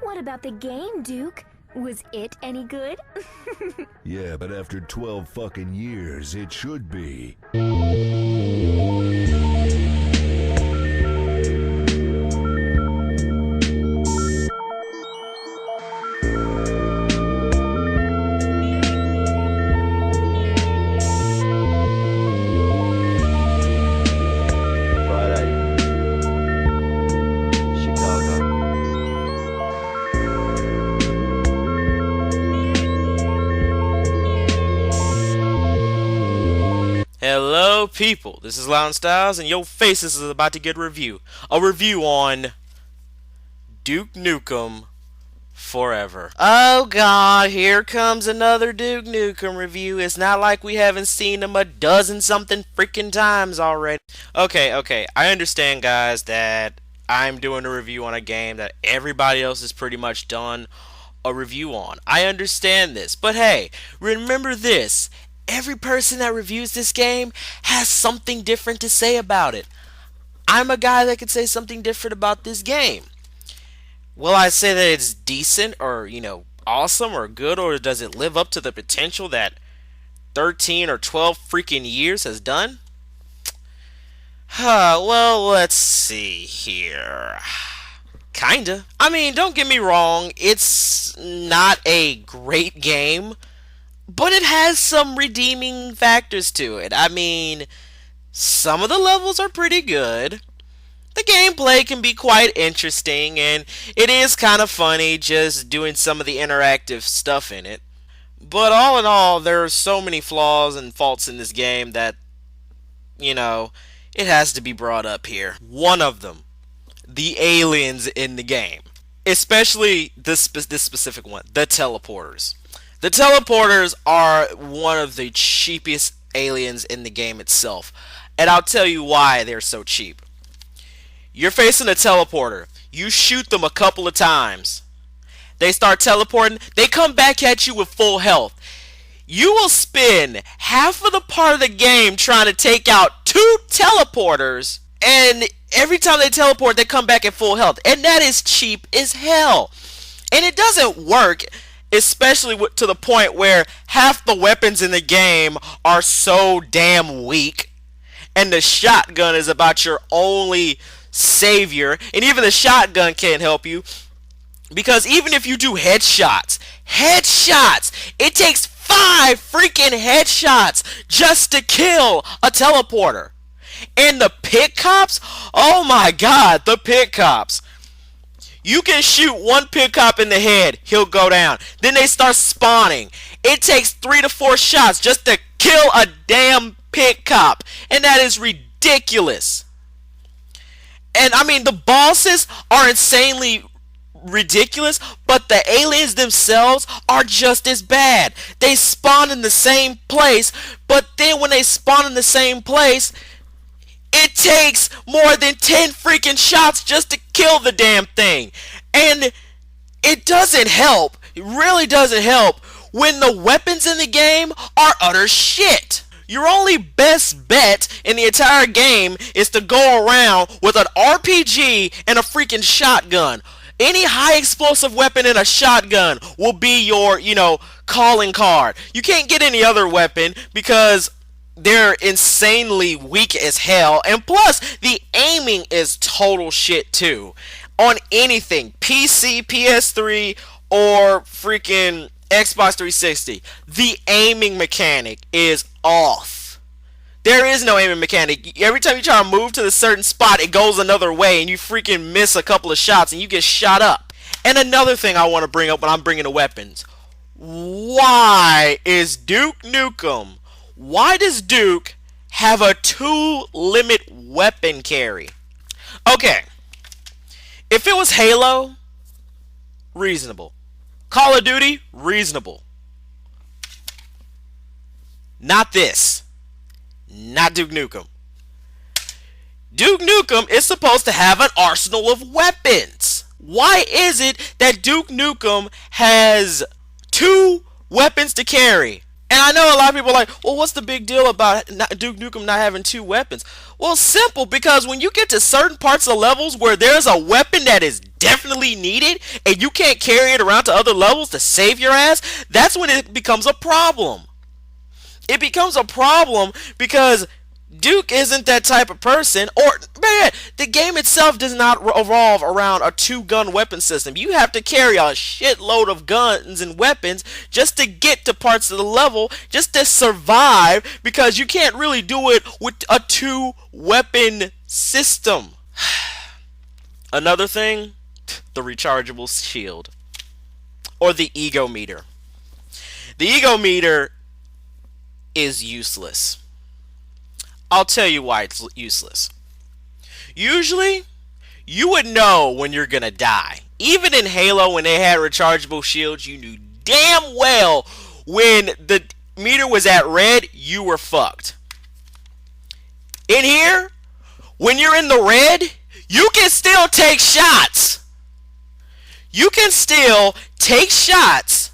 What about the game, Duke? Was it any good? Yeah, but after 12 fucking years, it should be. Hello people, this is Louden Styles and your faces is about to get a review on Duke Nukem Forever. Oh god, here comes another Duke Nukem review. It's not like we haven't seen him a dozen something freaking times already. Okay, I understand guys that I'm doing a review on a game that everybody else has pretty much done a review on. I understand this, but hey, remember this. Every person that reviews this game has something different to say about it. I'm a guy that could say something different about this game. Will I say that it's decent or, awesome or good, or does it live up to the potential that 13 or 12 freaking years has done? Well, let's see here. Kinda. I mean, don't get me wrong, it's not a great game, but it has some redeeming factors to it. I mean, some of the levels are pretty good. The gameplay can be quite interesting, and it is kind of funny just doing some of the interactive stuff in it. But all in all, there are so many flaws and faults in this game that, it has to be brought up here. One of them, the aliens in the game. Especially this specific one, the teleporters. The teleporters are one of the cheapest aliens in the game itself. And I'll tell you why they're so cheap. You're facing a teleporter. You shoot them a couple of times. They start teleporting. They come back at you with full health. You will spend half of the part of the game trying to take out two teleporters. And every time they teleport, they come back at full health. And that is cheap as hell. And it doesn't work. Especially to the point where half the weapons in the game are so damn weak. And the shotgun is about your only savior. And even the shotgun can't help you. Because even if you do headshots, it takes 5 freaking headshots just to kill a teleporter. And the pit cops? Oh my god, the pit cops. You can shoot one pit cop in the head, he'll go down. Then they start spawning. It takes 3 to 4 shots just to kill a damn pit cop. And that is ridiculous. And I mean, the bosses are insanely ridiculous, but the aliens themselves are just as bad. They spawn in the same place, but then when they spawn in the same place, it takes more than 10 freaking shots just to kill the damn thing. And it doesn't help. It really doesn't help when the weapons in the game are utter shit. Your only best bet in the entire game is to go around with an RPG and a freaking shotgun. Any high explosive weapon and a shotgun will be your, calling card. You can't get any other weapon because they're insanely weak as hell, and plus the aiming is total shit too. On anything, PC, PS3, or freaking Xbox 360, the aiming mechanic is off. There is no aiming mechanic. Every time you try to move to a certain spot, it goes another way, and you freaking miss a couple of shots, and you get shot up. And another thing I want to bring up when I'm bringing the weapons. Why is Duke Nukem? Why does Duke have a 2-limit weapon carry? Okay, if it was Halo, reasonable. Call of Duty, reasonable. Not this. Not Duke Nukem. Duke Nukem is supposed to have an arsenal of weapons. Why is it that Duke Nukem has 2 weapons to carry? And I know a lot of people are like, well, what's the big deal about Duke Nukem not having two weapons? Well, simple, because when you get to certain parts of levels where there's a weapon that is definitely needed and you can't carry it around to other levels to save your ass, that's when it becomes a problem. It becomes a problem because Duke isn't that type of person, or man, the game itself does not revolve around a two-gun weapon system. You have to carry a shitload of guns and weapons just to get to parts of the level, just to survive, because you can't really do it with a two-weapon system. Another thing, the rechargeable shield, or the ego meter. The ego meter is useless. I'll tell you why it's useless. Usually, you would know when you're gonna die. Even in Halo, when they had rechargeable shields, you knew damn well when the meter was at red, you were fucked. In here, when you're in the red, you can still take shots. You can still take shots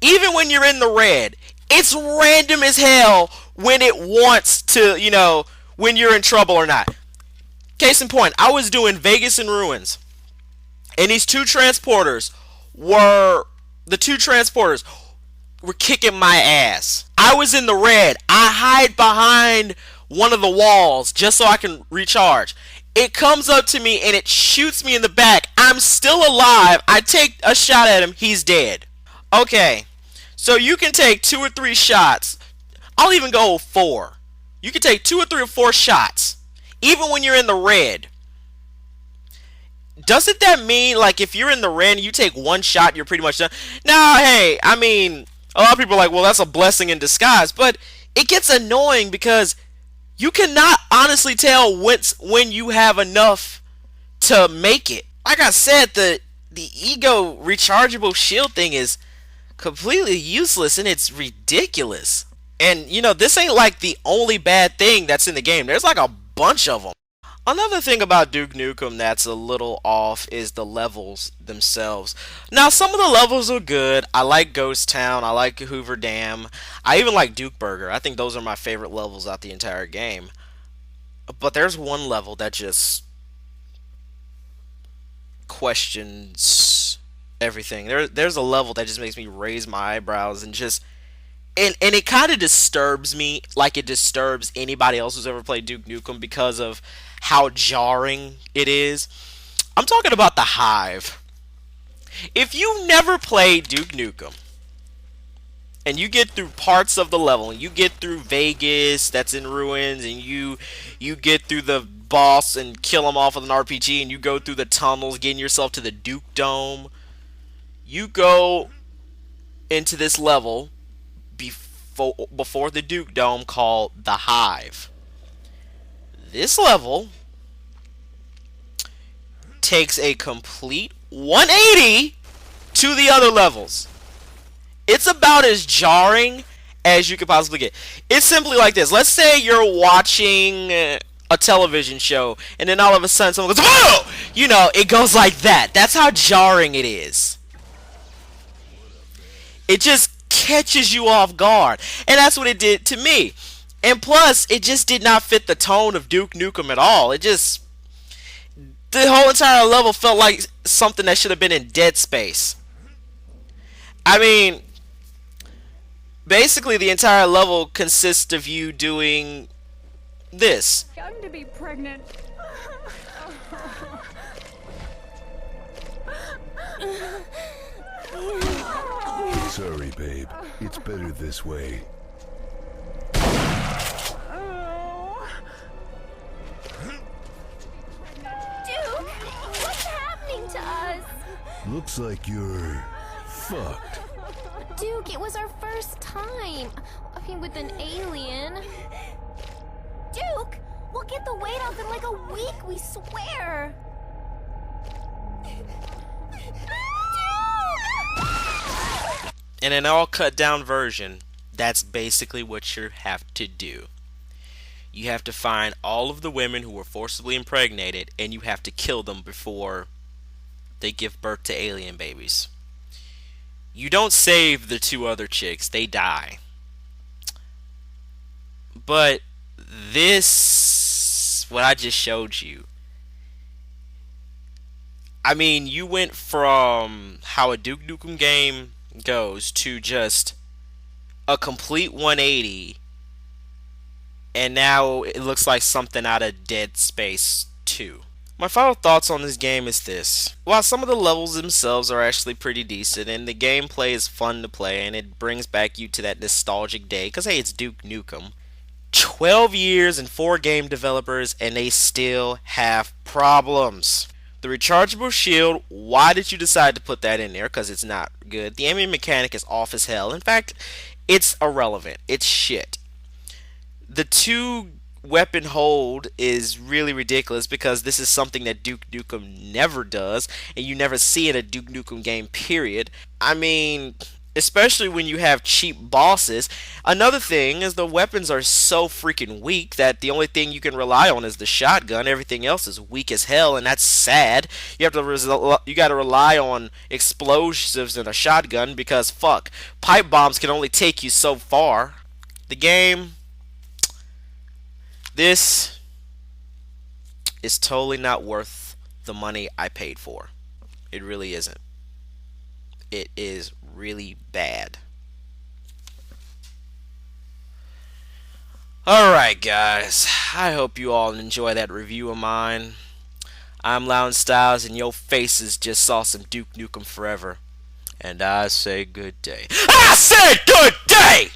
even when you're in the red. It's random as hell when it wants to, when you're in trouble or not. Case in point, I was doing Vegas and Ruins, and these two transporters were kicking my ass. I was in the red. I hide behind one of the walls just so I can recharge. It comes up to me and it shoots me in the back. I'm still alive. I take a shot at him. He's dead. Okay. So you can take 2 or 3 shots. I'll even go 4. You can take 2 or 3 or 4 shots, even when you're in the red. Doesn't that mean, like, if you're in the red and you take 1 shot, you're pretty much done? Now, hey, I mean, a lot of people are like, well, that's a blessing in disguise. But it gets annoying because you cannot honestly tell when you have enough to make it. Like I said, the ego rechargeable shield thing is completely useless, and it's ridiculous. And this ain't like the only bad thing that's in the game. There's like a bunch of them. Another thing about Duke Nukem that's a little off is the levels themselves. Now, some of the levels are good. I like Ghost Town. I like Hoover Dam. I even like Duke Burger. I think those are my favorite levels out the entire game. But there's one level that just questions everything. There's a level that just makes me raise my eyebrows and it kind of disturbs me, like it disturbs anybody else who's ever played Duke Nukem because of how jarring it is. I'm talking about the Hive. If you never played Duke Nukem and you get through parts of the level and you get through Vegas that's in ruins and you get through the boss and kill him off with an RPG and you go through the tunnels getting yourself to the Duke Dome, you go into this level before the Duke Dome called the Hive. This level takes a complete 180 to the other levels. It's about as jarring as you could possibly get. It's simply like this. Let's say you're watching a television show and then all of a sudden someone goes, "Whoa!" It goes like that. That's how jarring it is. It just catches you off guard. And that's what it did to me. And plus, it just did not fit the tone of Duke Nukem at all. The whole entire level felt like something that should have been in Dead Space. I mean, basically the entire level consists of you doing this. Young to be pregnant. Sorry, babe. It's better this way. Duke, what's happening to us? Looks like you're fucked. Duke, it was our first time. I mean, with an alien. Duke, we'll get the weight off in like a week, we swear. In an all cut down version, that's basically what you have to do. You have to find all of the women who were forcibly impregnated and you have to kill them before they give birth to alien babies. You don't save the two other chicks, they die. But this, what I just showed you, I mean, you went from how a Duke Nukem game goes to just a complete 180, and now it looks like something out of Dead Space 2. My final thoughts on this game is this. While some of the levels themselves are actually pretty decent, and the gameplay is fun to play, and it brings back you to that nostalgic day, because hey, it's Duke Nukem. 12 years and 4 game developers, and they still have problems. The rechargeable shield, why did you decide to put that in there? Because it's not good. The aiming mechanic is off as hell. In fact, it's irrelevant. It's shit. The 2 weapon hold is really ridiculous because this is something that Duke Nukem never does, and you never see in a Duke Nukem game, period. I mean, especially when you have cheap bosses. Another thing is the weapons are so freaking weak that the only thing you can rely on is the shotgun. Everything else is weak as hell, and that's sad. You have to you got to rely on explosives and a shotgun because fuck, pipe bombs can only take you so far. The game, this is totally not worth the money I paid for. It really isn't. It is really bad. Alright guys, I hope you all enjoy that review of mine. I'm Louden Styles, and your faces just saw some Duke Nukem Forever. And I say good day. I say good day!